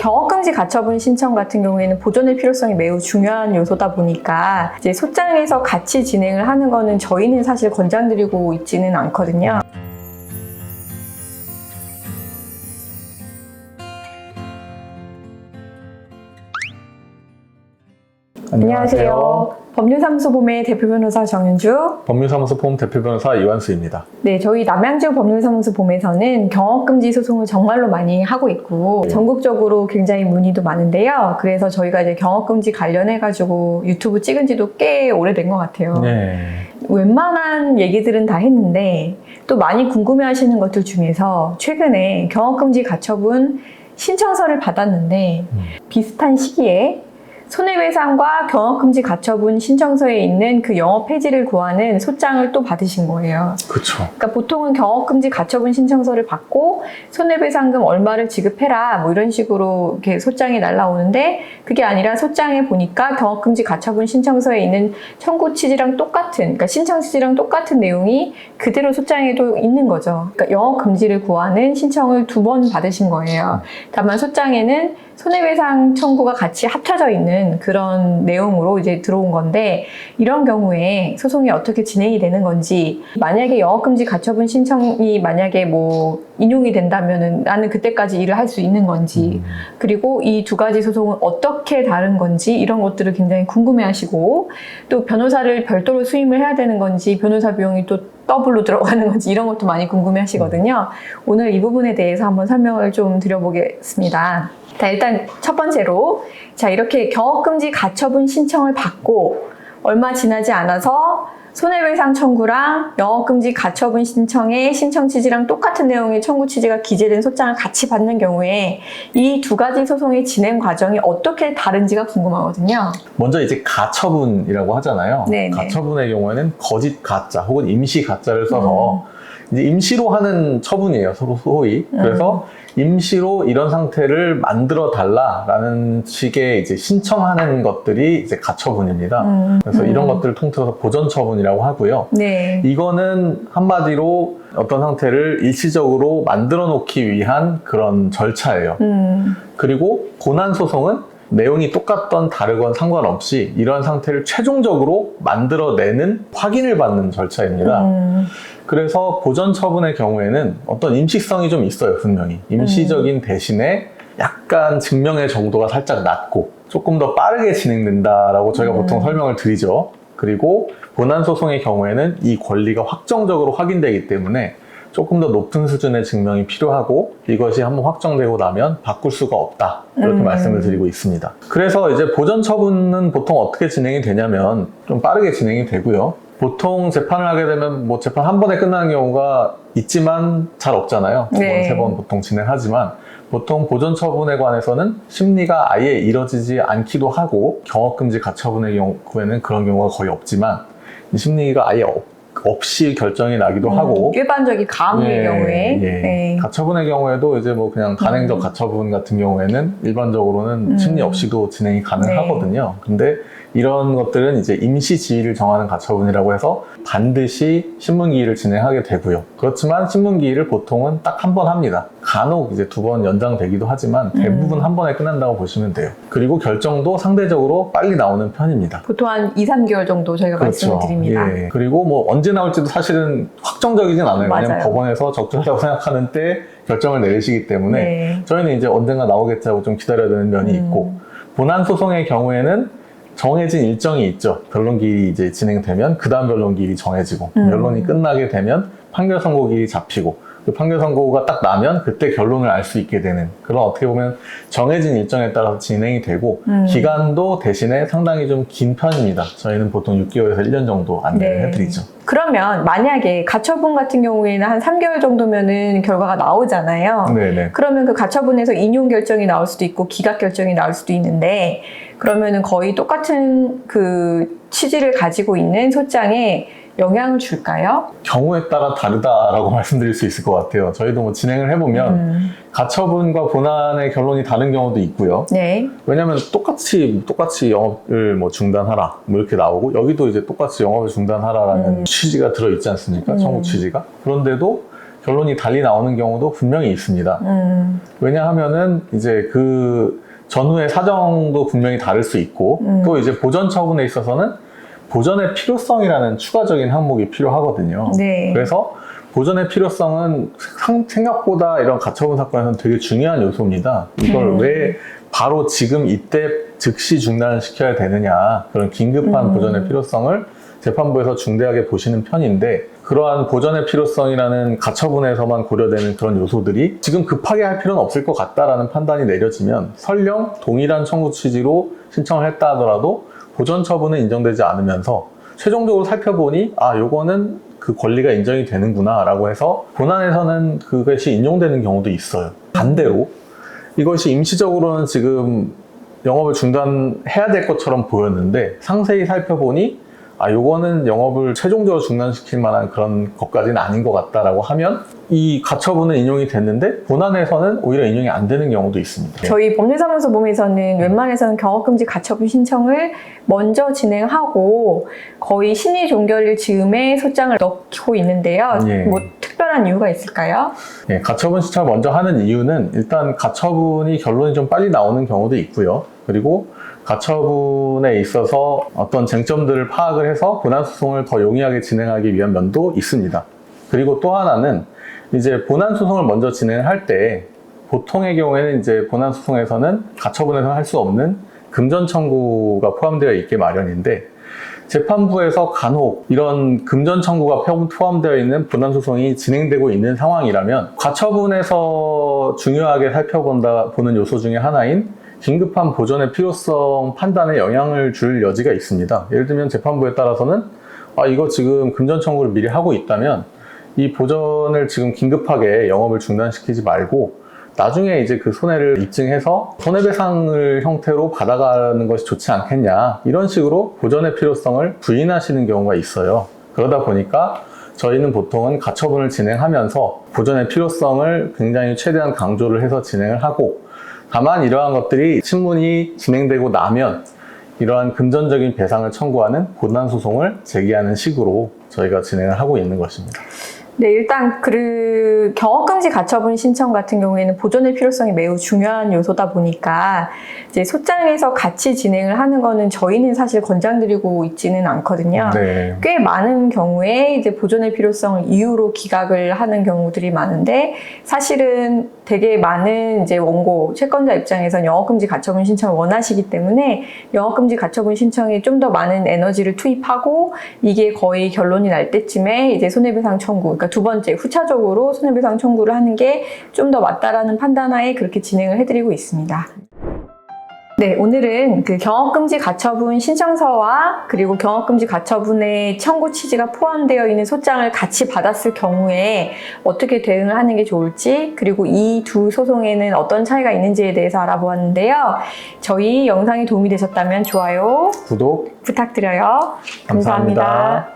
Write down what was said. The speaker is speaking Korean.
경업금지 가처분 신청 같은 경우에는 보존의 필요성이 매우 중요한 요소다 보니까 이제 소장에서 같이 진행을 하는 거는 저희는 사실 권장드리고 있지는 않거든요. 안녕하세요. 법률사무소 봄의 대표 변호사 정윤주, 법률사무소 봄 대표 변호사 이완수입니다. 네, 저희 남양주 법률사무소 봄에서는 경업금지 소송을 정말로 많이 하고 있고 전국적으로 굉장히 문의도 많은데요. 그래서 저희가 이제 경업금지 관련해가지고 유튜브 찍은 지도 꽤 오래된 것 같아요. 네. 웬만한 얘기들은 다 했는데 또 많이 궁금해하시는 것들 중에서 최근에 경업금지 가처분 신청서를 받았는데 비슷한 시기에 손해배상과 경업금지 가처분 신청서에 있는 그 영업 폐지를 구하는 소장을 또 받으신 거예요. 그렇죠. 그러니까 보통은 경업금지 가처분 신청서를 받고 손해배상금 얼마를 지급해라 뭐 이런 식으로 이렇게 소장이 날라오는데 그게 아니라 소장에 보니까 경업금지 가처분 신청서에 있는 청구 취지랑 똑같은, 그러니까 신청 취지랑 똑같은 내용이 그대로 소장에도 있는 거죠. 그러니까 영업금지를 구하는 신청을 2번 받으신 거예요. 다만 소장에는 손해배상 청구가 같이 합쳐져 있는 그런 내용으로 이제 들어온 건데, 이런 경우에 소송이 어떻게 진행이 되는 건지, 만약에 영업금지 가처분 신청이 만약에 뭐 인용이 된다면은 나는 그때까지 일을 할 수 있는 건지, 그리고 이 2가지 소송은 어떻게 다른 건지 이런 것들을 굉장히 궁금해하시고, 또 변호사를 별도로 수임을 해야 되는 건지, 변호사 비용이 또 더블로 들어가는 건지 이런 것도 많이 궁금해 하시거든요. 오늘 이 부분에 대해서 한번 설명을 좀 드려보겠습니다. 자, 일단 첫 번째로, 자, 이렇게 경업금지 가처분 신청을 받고 얼마 지나지 않아서 손해배상 청구랑 영업금지 가처분 신청의 신청 취지랑 똑같은 내용의 청구 취지가 기재된 소장을 같이 받는 경우에 이 2가지 소송의 진행 과정이 어떻게 다른지가 궁금하거든요. 먼저 이제 가처분이라고 하잖아요. 네네. 가처분의 경우에는 거짓 가짜 혹은 임시 가짜를 써서 이제 임시로 하는 처분이에요, 소위. 그래서 임시로 이런 상태를 만들어 달라라는 식의 이제 신청하는 것들이 이제 가처분입니다. 그래서 이런 것들을 통틀어서 보전 처분이라고 하고요. 네. 이거는 한마디로 어떤 상태를 일시적으로 만들어 놓기 위한 그런 절차예요. 그리고 고난 소송은 내용이 똑같던 다르건 상관없이 이러한 상태를 최종적으로 만들어내는 확인을 받는 절차입니다. 그래서 보전 처분의 경우에는 어떤 임시성이 좀 있어요, 분명히. 임시적인 대신에 약간 증명의 정도가 살짝 낮고 조금 더 빠르게 진행된다라고 저희가 보통 설명을 드리죠. 그리고 본안 소송의 경우에는 이 권리가 확정적으로 확인되기 때문에 조금 더 높은 수준의 증명이 필요하고 이것이 한번 확정되고 나면 바꿀 수가 없다, 이렇게 말씀을 드리고 있습니다. 그래서 이제 보전 처분은 보통 어떻게 진행이 되냐면 좀 빠르게 진행이 되고요. 보통 재판을 하게 되면 뭐 재판 한 번에 끝나는 경우가 있지만 잘 없잖아요. 2번, 네. 3번 보통 진행하지만 보통 보전 처분에 관해서는 심리가 아예 이뤄지지 않기도 하고 경업금지 가처분의 경우에는 그런 경우가 거의 없지만 이 심리가 아예 없이 결정이 나기도 하고 일반적인 가압류의 경우에 네. 가처분의 경우에도 이제 뭐 그냥 간행적 가처분 같은 경우에는 일반적으로는 심리 없이도 진행이 가능하거든요. 근데 이런 것들은 이제 임시 지위를 정하는 가처분이라고 해서 반드시 신문기일을 진행하게 되고요. 그렇지만 신문기일을 보통은 딱 한 번 합니다. 간혹 이제 2번 연장되기도 하지만 대부분 한 번에 끝난다고 보시면 돼요. 그리고 결정도 상대적으로 빨리 나오는 편입니다. 보통 한 2-3개월 정도 저희가 그렇죠. 말씀을 드립니다. 예. 그리고 뭐 언제 나올지도 사실은 확정적이진 않아요. 맞아요. 왜냐면 법원에서 적절하다고 생각하는 때 결정을 내리시기 때문에 네. 저희는 이제 언젠가 나오겠지 하고 좀 기다려야 되는 면이 있고, 본안 소송의 경우에는 정해진 일정이 있죠. 변론기일이 이제 진행되면 그 다음 변론기일이 정해지고 변론이 끝나게 되면 판결 선고기일이 잡히고 그 판결 선고가 딱 나면 그때 결론을 알 수 있게 되는 그런, 어떻게 보면 정해진 일정에 따라서 진행이 되고 기간도 대신에 상당히 좀 긴 편입니다. 저희는 보통 6개월에서 1년 정도 안내를 네. 해드리죠. 그러면 만약에 가처분 같은 경우에는 한 3개월 정도면은 결과가 나오잖아요. 네네. 그러면 그 가처분에서 인용 결정이 나올 수도 있고 기각 결정이 나올 수도 있는데, 그러면은 거의 똑같은 그 취지를 가지고 있는 소장에 영향을 줄까요? 경우에 따라 다르다라고 말씀드릴 수 있을 것 같아요. 저희도 뭐 진행을 해보면 가처분과 본안의 결론이 다른 경우도 있고요. 네. 왜냐하면 똑같이 영업을 뭐 중단하라 뭐 이렇게 나오고, 여기도 이제 똑같이 영업을 중단하라라는 취지가 들어있지 않습니까? 청구 취지가. 그런데도 결론이 달리 나오는 경우도 분명히 있습니다. 왜냐하면은 이제 그 전후의 사정도 분명히 다를 수 있고 또 이제 보전 처분에 있어서는 보전의 필요성이라는 추가적인 항목이 필요하거든요. 네. 그래서 보전의 필요성은 생각보다 이런 가처분 사건에서는 되게 중요한 요소입니다. 이걸 왜 바로 지금 이때 즉시 중단을 시켜야 되느냐, 그런 긴급한 보전의 필요성을 재판부에서 중대하게 보시는 편인데, 그러한 보전의 필요성이라는 가처분에서만 고려되는 그런 요소들이 지금 급하게 할 필요는 없을 것 같다라는 판단이 내려지면 설령 동일한 청구 취지로 신청을 했다 하더라도 보전 처분은 인정되지 않으면서 최종적으로 살펴보니 요거는 그 권리가 인정이 되는구나 라고 해서 본안에서는 그것이 인용되는 경우도 있어요. 반대로 이것이 임시적으로는 지금 영업을 중단해야 될 것처럼 보였는데 상세히 살펴보니 요거는 영업을 최종적으로 중단시킬 만한 그런 것까지는 아닌 것 같다라고 하면 이 가처분은 인용이 됐는데 본안에서는 오히려 인용이 안 되는 경우도 있습니다. 저희 법률사무소 보면서는 웬만해서는 경업금지 가처분 신청을 먼저 진행하고 거의 심리 종결일 즈음에 소장을 넣고 있는데요. 예. 뭐 특별한 이유가 있을까요? 예, 가처분 신청을 먼저 하는 이유는 일단 가처분이 결론이 좀 빨리 나오는 경우도 있고요. 그리고 가처분에 있어서 어떤 쟁점들을 파악을 해서 본안소송을 더 용이하게 진행하기 위한 면도 있습니다. 그리고 또 하나는 이제 본안소송을 먼저 진행할 때 보통의 경우에는 이제 본안소송에서는 가처분에서 할 수 없는 금전 청구가 포함되어 있게 마련인데 재판부에서 간혹 이런 금전 청구가 포함되어 있는 본안소송이 진행되고 있는 상황이라면 가처분에서 중요하게 보는 요소 중에 하나인 긴급한 보전의 필요성 판단에 영향을 줄 여지가 있습니다. 예를 들면 재판부에 따라서는 이거 지금 금전 청구를 미리 하고 있다면 이 보전을 지금 긴급하게 영업을 중단시키지 말고 나중에 이제 그 손해를 입증해서 손해배상을 형태로 받아가는 것이 좋지 않겠냐, 이런 식으로 보전의 필요성을 부인하시는 경우가 있어요. 그러다 보니까 저희는 보통은 가처분을 진행하면서 보전의 필요성을 굉장히 최대한 강조를 해서 진행을 하고, 다만 이러한 것들이 신문이 진행되고 나면 이러한 금전적인 배상을 청구하는 본안소송을 제기하는 식으로 저희가 진행을 하고 있는 것입니다. 네, 일단 경업금지 가처분 신청 같은 경우에는 보존의 필요성이 매우 중요한 요소다 보니까 이제 소장에서 같이 진행을 하는 거는 저희는 사실 권장드리고 있지는 않거든요. 네. 꽤 많은 경우에 이제 보존의 필요성을 이유로 기각을 하는 경우들이 많은데, 사실은 되게 많은 이제 원고 채권자 입장에서는 영업금지 가처분 신청을 원하시기 때문에 영업금지 가처분 신청에 좀 더 많은 에너지를 투입하고 이게 거의 결론이 날 때쯤에 이제 손해배상 청구, 그러니까 두 번째 후차적으로 손해배상 청구를 하는 게 좀 더 맞다라는 판단하에 그렇게 진행을 해드리고 있습니다. 네, 오늘은 그 경업금지 가처분 신청서와 그리고 경업금지 가처분의 청구 취지가 포함되어 있는 소장을 같이 받았을 경우에 어떻게 대응을 하는 게 좋을지, 그리고 이 두 소송에는 어떤 차이가 있는지에 대해서 알아보았는데요. 저희 영상이 도움이 되셨다면 좋아요, 구독 부탁드려요. 감사합니다.